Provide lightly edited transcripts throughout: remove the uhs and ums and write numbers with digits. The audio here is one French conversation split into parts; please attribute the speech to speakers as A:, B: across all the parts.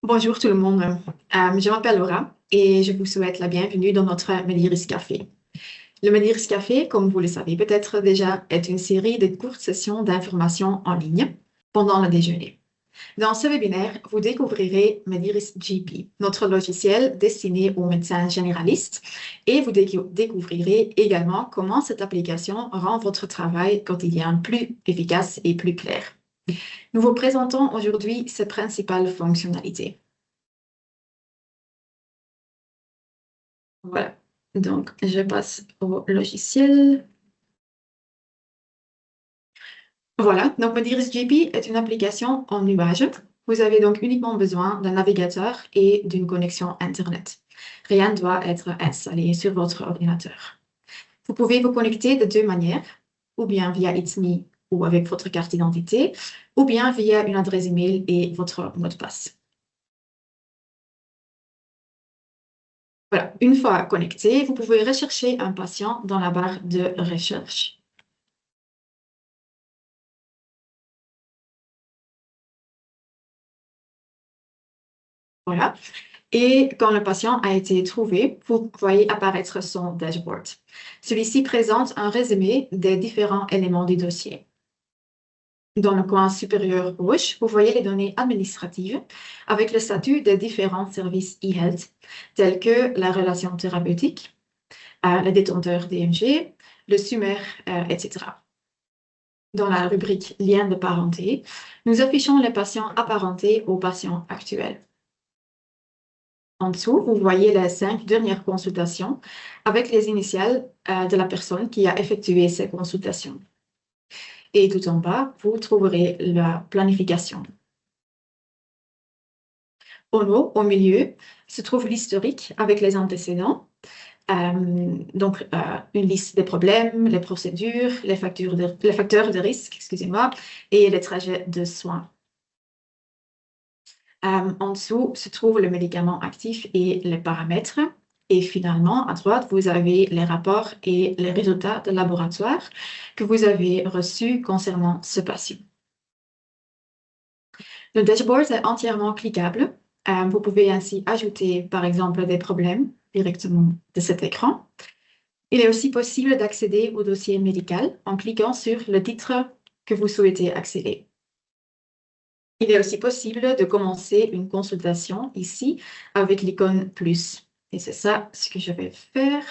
A: Bonjour tout le monde. Je m'appelle Laura et je vous souhaite la bienvenue dans notre Mediris Café. Le Mediris Café, comme vous le savez peut-être déjà, est une série de courtes sessions d'information en ligne pendant le déjeuner. Dans ce webinaire, vous découvrirez Mediris GP, notre logiciel destiné aux médecins généralistes, et vous découvrirez également comment cette application rend votre travail quotidien plus efficace et plus clair. Nous vous présentons aujourd'hui ses principales fonctionnalités. Voilà, donc je passe au logiciel. Voilà, donc Mediris GP est une application en nuage. Vous avez donc uniquement besoin d'un navigateur et d'une connexion Internet. Rien ne doit être installé sur votre ordinateur. Vous pouvez vous connecter de deux manières, ou bien via ITMI ou avec votre carte d'identité, ou bien via une adresse email et votre mot de passe. Voilà, une fois connecté, vous pouvez rechercher un patient dans la barre de recherche. Voilà. Et quand le patient a été trouvé, vous voyez apparaître son dashboard. Celui-ci présente un résumé des différents éléments du dossier. Dans le coin supérieur gauche, vous voyez les données administratives avec le statut des différents services e-health, tels que la relation thérapeutique, le détenteur DMG, le SUMER, etc. Dans la rubrique Liens de parenté, nous affichons les patients apparentés aux patients actuels. En dessous, vous voyez les 5 dernières consultations avec les initiales de la personne qui a effectué ces consultations. Et tout en bas, vous trouverez la planification. Au milieu, se trouve l'historique avec les antécédents. Une liste des problèmes, les procédures, les facteurs de risque, excusez-moi, et les trajets de soins. En dessous se trouve le médicament actif et les paramètres. Et finalement, à droite, vous avez les rapports et les résultats de laboratoire que vous avez reçus concernant ce patient. Le dashboard est entièrement cliquable. Vous pouvez ainsi ajouter, par exemple, des problèmes directement de cet écran. Il est aussi possible d'accéder au dossier médical en cliquant sur le titre que vous souhaitez accéder. Il est aussi possible de commencer une consultation ici avec l'icône plus. Et c'est ça ce que je vais faire.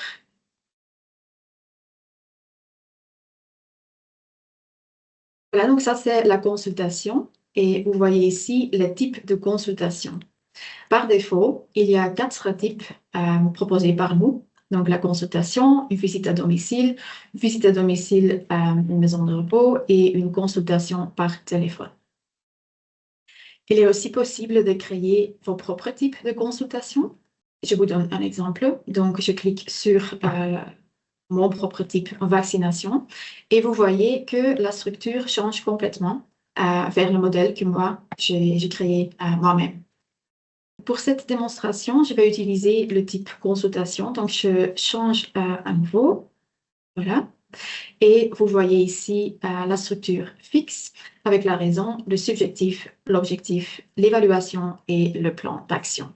A: Voilà, donc ça c'est la consultation. Et vous voyez ici les types de consultation. Par défaut, il y a 4 types proposés par nous. Donc la consultation, une visite à domicile, une maison de repos et une consultation par téléphone. Il est aussi possible de créer vos propres types de consultation. Je vous donne un exemple. Donc, je clique sur mon propre type vaccination et vous voyez que la structure change complètement vers le modèle que moi, j'ai créé moi-même. Pour cette démonstration, je vais utiliser le type consultation. Donc, je change à nouveau. Voilà. Et vous voyez ici la structure fixe avec la raison, le subjectif, l'objectif, l'évaluation et le plan d'action.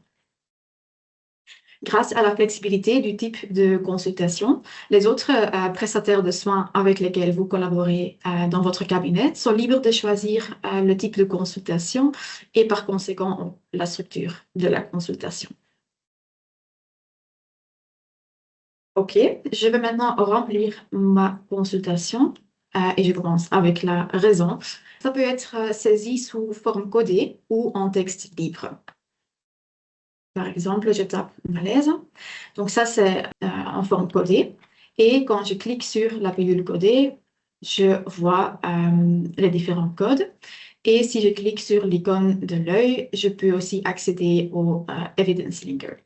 A: Grâce à la flexibilité du type de consultation, les autres prestataires de soins avec lesquels vous collaborez dans votre cabinet sont libres de choisir le type de consultation et par conséquent la structure de la consultation. OK, je vais maintenant remplir ma consultation et je commence avec la raison. Ça peut être saisi sous forme codée ou en texte libre. Par exemple, je tape malaise. Donc ça, c'est en forme codée. Et quand je clique sur la pilule codée, je vois les différents codes. Et si je clique sur l'icône de l'œil, je peux aussi accéder au Evidence Linker.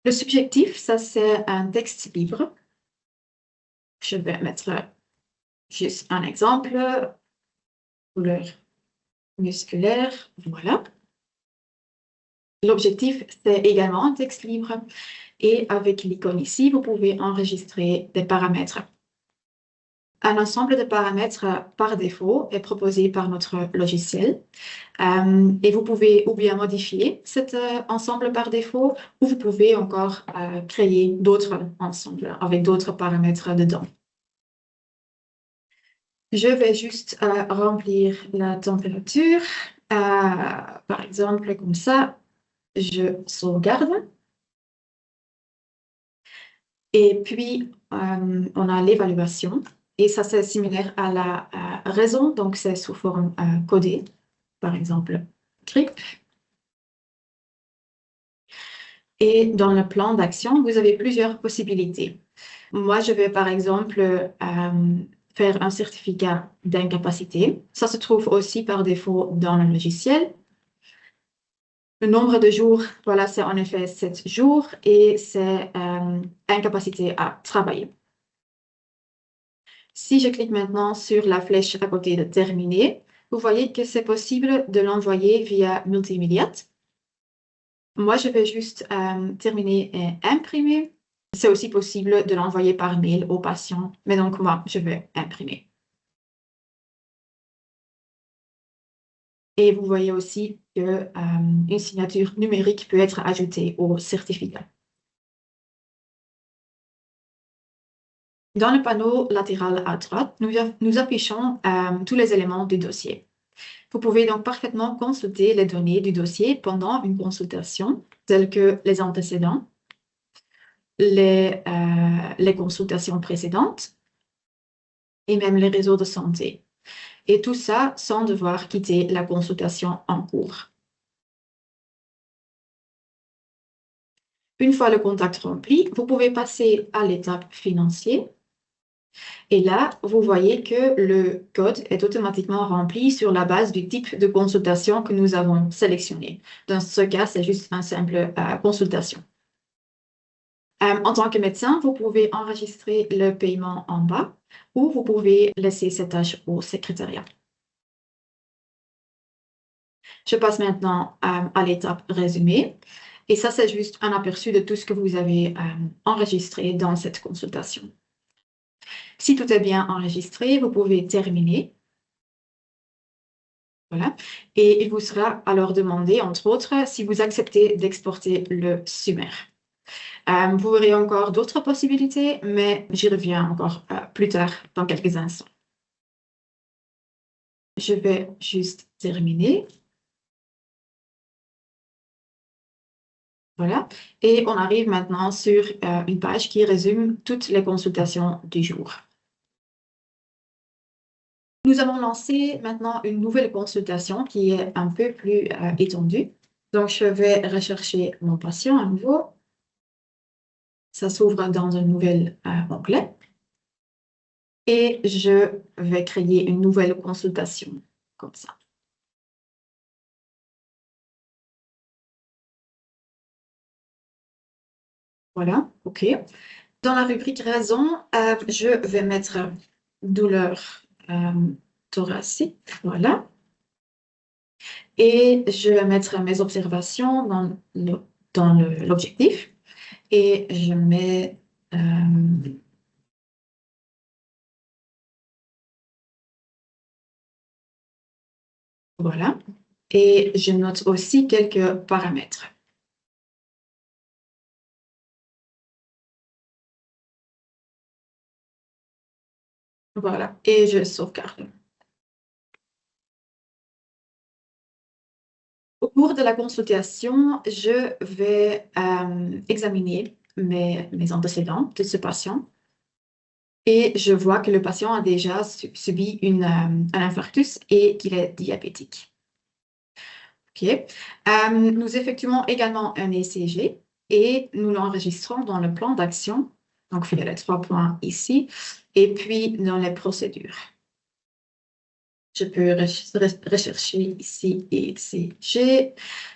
A: Le subjectif, ça c'est un texte libre. Je vais mettre juste un exemple. Couleur musculaire, voilà. L'objectif, c'est également un texte libre. Et avec l'icône ici, vous pouvez enregistrer des paramètres. Un ensemble de paramètres par défaut est proposé par notre logiciel et vous pouvez ou bien modifier cet ensemble par défaut ou vous pouvez encore créer d'autres ensembles avec d'autres paramètres dedans. Je vais juste remplir la température, par exemple comme ça, je sauvegarde. Et puis, on a l'évaluation. Et ça, c'est similaire à la raison, donc c'est sous forme codée, par exemple, script. Et dans le plan d'action, vous avez plusieurs possibilités. Moi, je vais, par exemple, faire un certificat d'incapacité. Ça se trouve aussi par défaut dans le logiciel. Le nombre de jours, voilà, c'est en effet 7 jours et c'est incapacité à travailler. Si je clique maintenant sur la flèche à côté de terminer, vous voyez que c'est possible de l'envoyer via Multimediat. Moi, je vais juste terminer et imprimer. C'est aussi possible de l'envoyer par mail au patient, mais donc moi, je vais imprimer. Et vous voyez aussi que une signature numérique peut être ajoutée au certificat. Dans le panneau latéral à droite, nous affichons tous les éléments du dossier. Vous pouvez donc parfaitement consulter les données du dossier pendant une consultation, telles que les antécédents, les consultations précédentes et même les réseaux de santé. Et tout ça sans devoir quitter la consultation en cours. Une fois le contact rempli, vous pouvez passer à l'étape financier. Et là, vous voyez que le code est automatiquement rempli sur la base du type de consultation que nous avons sélectionné. Dans ce cas, c'est juste une simple consultation. En tant que médecin, vous pouvez enregistrer le paiement en bas ou vous pouvez laisser cette tâche au secrétariat. Je passe maintenant à l'étape résumé. Et ça, c'est juste un aperçu de tout ce que vous avez enregistré dans cette consultation. Si tout est bien enregistré, vous pouvez terminer. Voilà. Et il vous sera alors demandé, entre autres, si vous acceptez d'exporter le sommaire. Vous aurez encore d'autres possibilités, mais j'y reviens encore plus tard, dans quelques instants. Je vais juste terminer. Voilà. Et on arrive maintenant sur une page qui résume toutes les consultations du jour. Nous allons lancer maintenant une nouvelle consultation qui est un peu plus étendue. Donc, je vais rechercher mon patient à nouveau. Ça s'ouvre dans un nouvel onglet. Et je vais créer une nouvelle consultation, comme ça. Voilà, OK. Dans la rubrique raison, je vais mettre douleur thoracique, voilà. Et je vais mettre mes observations dans l'objectif. Et je mets voilà. Et je note aussi quelques paramètres. Voilà. Et je sauvegarde. Au cours de la consultation, je vais examiner mes antécédents de ce patient et je vois que le patient a déjà subi un infarctus et qu'il est diabétique. OK. Nous effectuons également un ECG et nous l'enregistrons dans le plan d'action. Donc, il y a les 3 points ici et puis dans les procédures. Je peux rechercher ici ECG,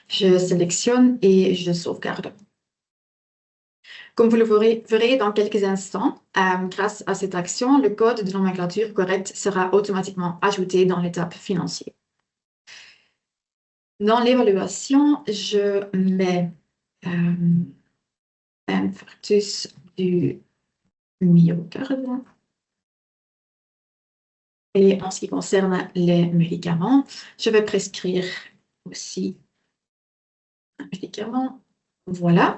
A: je sélectionne et je sauvegarde. Comme vous le verrez dans quelques instants, grâce à cette action, le code de nomenclature correcte sera automatiquement ajouté dans l'étape financière. Dans l'évaluation, je mets infarctus du myocarde. Et en ce qui concerne les médicaments, je vais prescrire aussi un médicament. Voilà.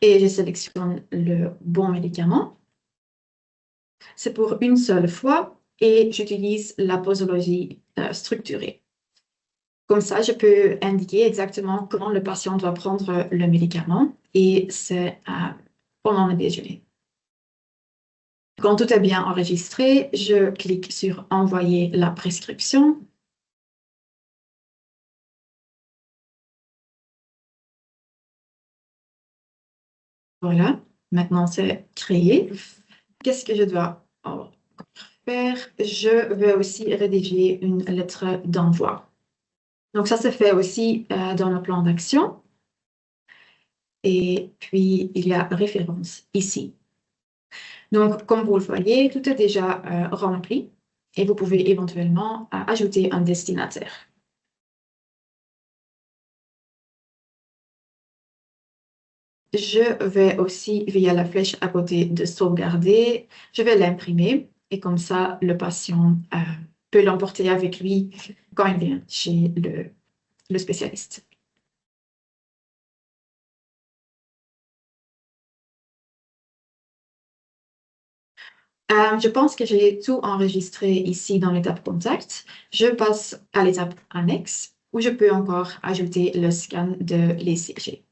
A: Et je sélectionne le bon médicament. C'est pour une seule fois et j'utilise la posologie structurée. Comme ça, je peux indiquer exactement comment le patient doit prendre le médicament et c'est pendant le déjeuner. Quand tout est bien enregistré, je clique sur Envoyer la prescription. Voilà, maintenant c'est créé. Qu'est-ce que je dois faire? Je vais aussi rédiger une lettre d'envoi. Donc ça se fait aussi dans le plan d'action. Et puis, il y a référence ici. Donc, comme vous le voyez, tout est déjà rempli et vous pouvez éventuellement ajouter un destinataire. Je vais aussi, via la flèche à côté de sauvegarder, je vais l'imprimer et comme ça, le patient peut l'emporter avec lui quand il vient chez le spécialiste. Je pense que j'ai tout enregistré ici dans l'étape contact. Je passe à l'étape annexe où je peux encore ajouter le scan de l'ECG.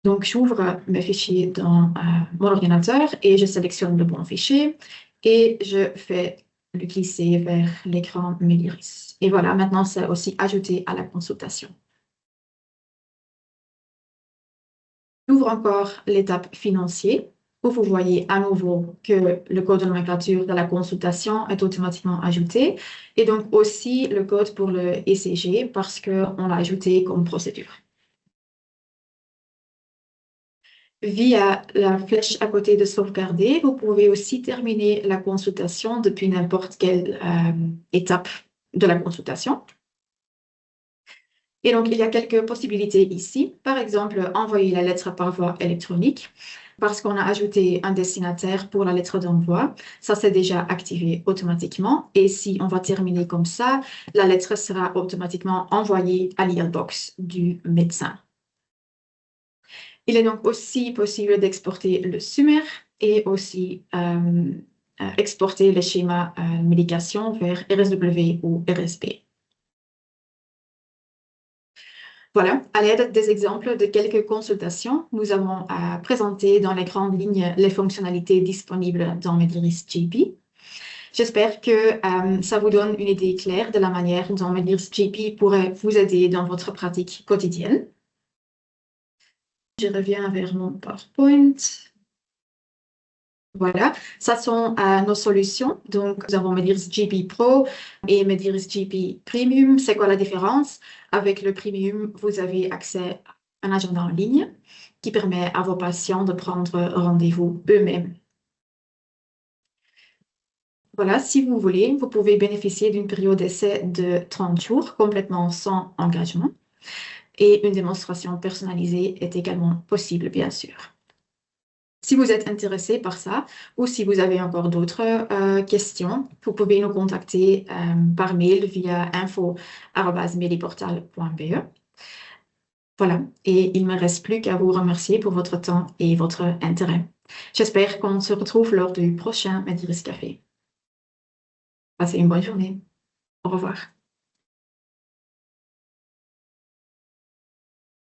A: Donc, j'ouvre mes fichiers dans mon ordinateur et je sélectionne le bon fichier et je fais le glisser vers l'écran Mediris. Et voilà, maintenant, c'est aussi ajouté à la consultation. J'ouvre encore l'étape financier où vous voyez à nouveau que le code de nomenclature de la consultation est automatiquement ajouté et donc aussi le code pour le ECG parce qu'on l'a ajouté comme procédure. Via la flèche à côté de sauvegarder, vous pouvez aussi terminer la consultation depuis n'importe quelle étape de la consultation. Et donc, il y a quelques possibilités ici. Par exemple, envoyer la lettre par voie électronique parce qu'on a ajouté un destinataire pour la lettre d'envoi. Ça, c'est déjà activé automatiquement. Et si on va terminer comme ça, la lettre sera automatiquement envoyée à l'e-box du médecin. Il est donc aussi possible d'exporter le SUMER et aussi exporter le schéma médication vers RSW ou RSP. Voilà, à l'aide des exemples de quelques consultations, nous avons présenté dans les grandes lignes les fonctionnalités disponibles dans Mediris GP. J'espère que ça vous donne une idée claire de la manière dont Mediris GP pourrait vous aider dans votre pratique quotidienne. Je reviens vers mon PowerPoint. Voilà, ça sont nos solutions. Donc, nous avons Mediris GP Pro et Mediris GP Premium. C'est quoi la différence? Avec le Premium, vous avez accès à un agenda en ligne qui permet à vos patients de prendre rendez-vous eux-mêmes. Voilà, si vous voulez, vous pouvez bénéficier d'une période d'essai de 30 jours complètement sans engagement. Et une démonstration personnalisée est également possible, bien sûr. Si vous êtes intéressé par ça ou si vous avez encore d'autres questions, vous pouvez nous contacter par mail via info@mediportal.be. Voilà, et il ne me reste plus qu'à vous remercier pour votre temps et votre intérêt. J'espère qu'on se retrouve lors du prochain Mediris Café. Passez une bonne journée. Au revoir.